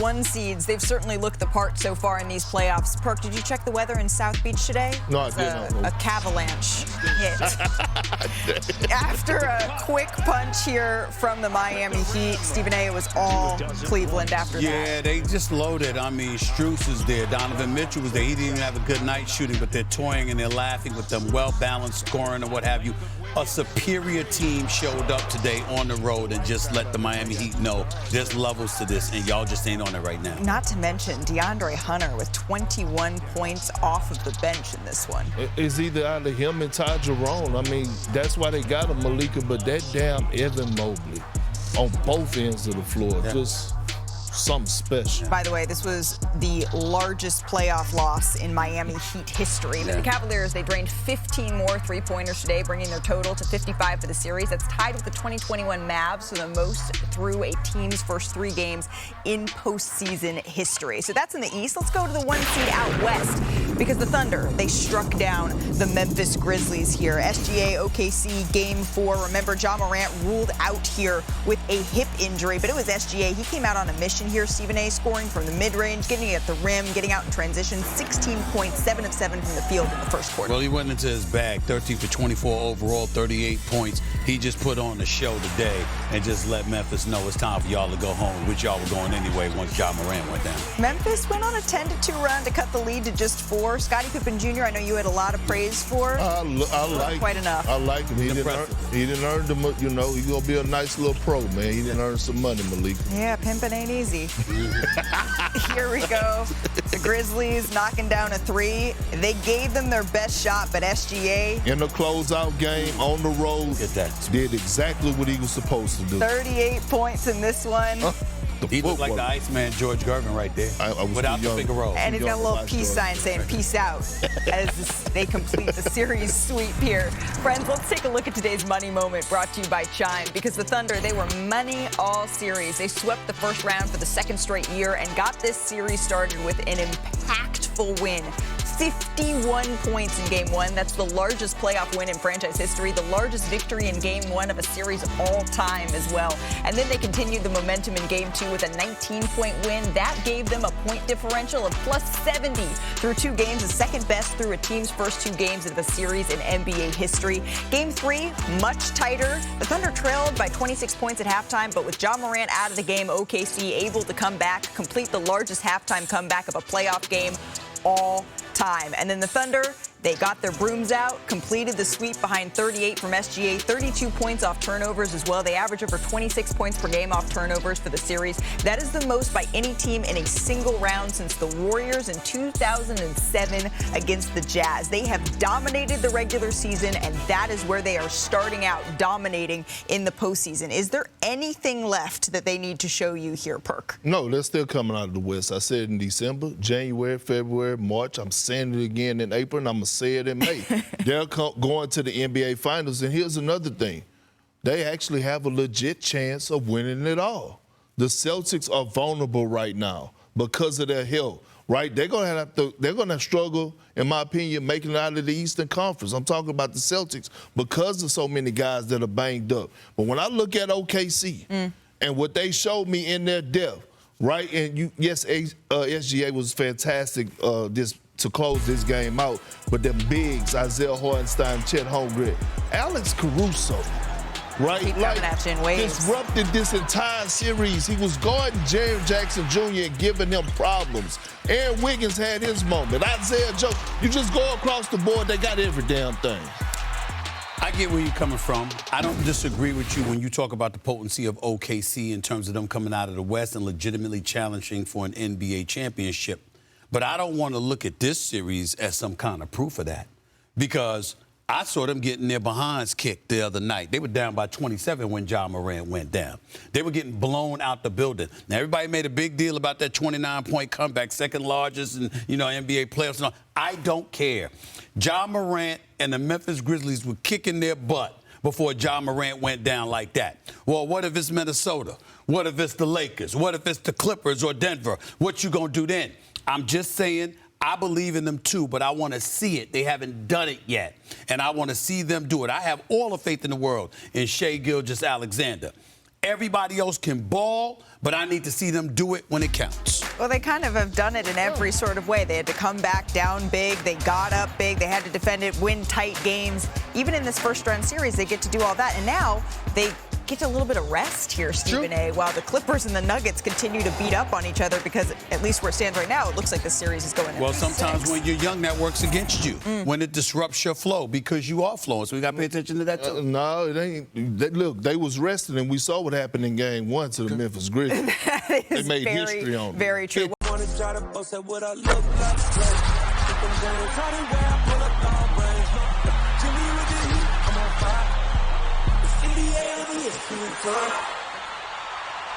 one seeds, they've certainly looked the part so far in these playoffs. Perk, did you check the weather in South Beach today? No, I didn't. A Cavalanche hit. After a quick punch here from the Miami Heat, Stephen A., it was all Cleveland after that. Yeah, they just loaded. I mean, Strus is there. Donovan Mitchell was there. He didn't even have a good night shooting, but they're toying and they're laughing with them well-balanced scoring and what have you. A superior team showed up today on the road and just let the Miami Heat know there's levels to this, and y'all just ain't on it right now. Not to mention DeAndre Hunter with 21 points off of the bench in this one. It's either out of him and Ty Jerome. I mean, that's why they got him, Malika, but that damn Evan Mobley on both ends of the floor, just something special. By the way, this was the largest playoff loss in Miami Heat history. But the Cavaliers, they drained 15 more three-pointers today, bringing their total to 55 for the series. That's tied with the 2021 Mavs, so the most through a team's first 3 games in postseason history. So that's in the East. Let's go to the 1 seed out West, because the Thunder, they struck down the Memphis Grizzlies here. SGA OKC Game 4. Remember, Ja Morant ruled out here with a hip injury, but it was SGA. He came out on a mission here. Stephen A. scoring from the mid-range, getting it at the rim, getting out in transition. 16 points, 7 of 7 from the field in the first quarter. Well, he went into his bag. 13 for 24 overall, 38 points. He just put on the show today and just let Memphis know it's time for y'all to go home, which y'all were going anyway once Ja Morant went down. Memphis went on a 10-2 run to cut the lead to just 4. Scottie Pippen Jr., I know you had a lot of praise for. I like quite enough. I like him. He didn't earn the, you know, he's going to be a nice little pro, man. He didn't earn some money, Malika. Yeah, pimping ain't easy. Here we go. The Grizzlies knocking down a 3. They gave them their best shot, but SGA in the closeout game on the road did exactly what he was supposed to do. 38 points in this one. He looked like the Iceman George Gervin right there, without the Figaro. And he's got a little peace sign saying peace out as they complete the series sweep here. Friends, let's take a look at today's money moment brought to you by Chime, because the Thunder, they were money all series. They swept the first round for the 2nd straight year and got this series started with an impactful win. 51 points in Game 1. That's the largest playoff win in franchise history, the largest victory in Game 1 of a series all time as well. And then they continued the momentum in Game 2 with a 19-point win. That gave them a point differential of plus 70 through 2 games, the second best through a team's first 2 games of a series in NBA history. Game 3, much tighter. The Thunder trailed by 26 points at halftime, but with Ja Morant out of the game, OKC able to come back, complete the largest halftime comeback of a playoff game all time. And then the Thunder, they got their brooms out, completed the sweep behind 38 from SGA, 32 points off turnovers as well. They average over 26 points per game off turnovers for the series. That is the most by any team in a single round since the Warriors in 2007 against the Jazz. They have dominated the regular season, and that is where they are starting out, dominating in the postseason. Is there anything left that they need to show you here, Perk? No, they're still coming out of the West. I said in December, January, February, March. I'm saying it again in April, and I'm going to say it in May. They're going to the NBA Finals, and here's another thing. They actually have a legit chance of winning it all. The Celtics are vulnerable right now because of their health, right? They're going to struggle, in my opinion, making it out of the Eastern Conference. I'm talking about the Celtics because of so many guys that are banged up. But when I look at OKC and what they showed me in their depth, right? And yes, SGA was fantastic to close this game out, but them bigs, Isaiah Hartenstein, Chet Holmgren, Alex Caruso, right? Disrupted this entire series. He was guarding Jaren Jackson Jr. and giving him problems. Aaron Wiggins had his moment. Isaiah Joe, you just go across the board, they got every damn thing. I get where you're coming from. I don't disagree with you when you talk about the potency of OKC in terms of them coming out of the West and legitimately challenging for an NBA championship. But I don't want to look at this series as some kind of proof of that, because I saw them getting their behinds kicked the other night. They were down by 27 when Ja Morant went down. They were getting blown out the building. Now, everybody made a big deal about that 29-point comeback, second largest in, NBA playoffs. And all. I don't care. Ja Morant and the Memphis Grizzlies were kicking their butt before Ja Morant went down like that. Well, what if it's Minnesota? What if it's the Lakers? What if it's the Clippers or Denver? What you gonna do then? I'm just saying, I believe in them too, but I want to see it. They haven't done it yet, and I want to see them do it. I have all the faith in the world in Shai Gilgeous-Alexander. Everybody else can ball, but I need to see them do it when it counts. Well, they kind of have done it in every sort of way. They had to come back down big. They got up big. They had to defend it, win tight games. Even in this first-round series, they get to do all that. And now they get a little bit of rest here, Stephen A., while the Clippers and the Nuggets continue to beat up on each other because, at least where it stands right now, it looks like the series is going Well, sometimes when you're young, that works against you, when it disrupts your flow because you are flowing. So we got to pay attention to that, too. No, it ain't. Look, they was resting, and we saw what happened in Game 1 to the Memphis Grizzlies. That is they made history on them. Very true. NBA,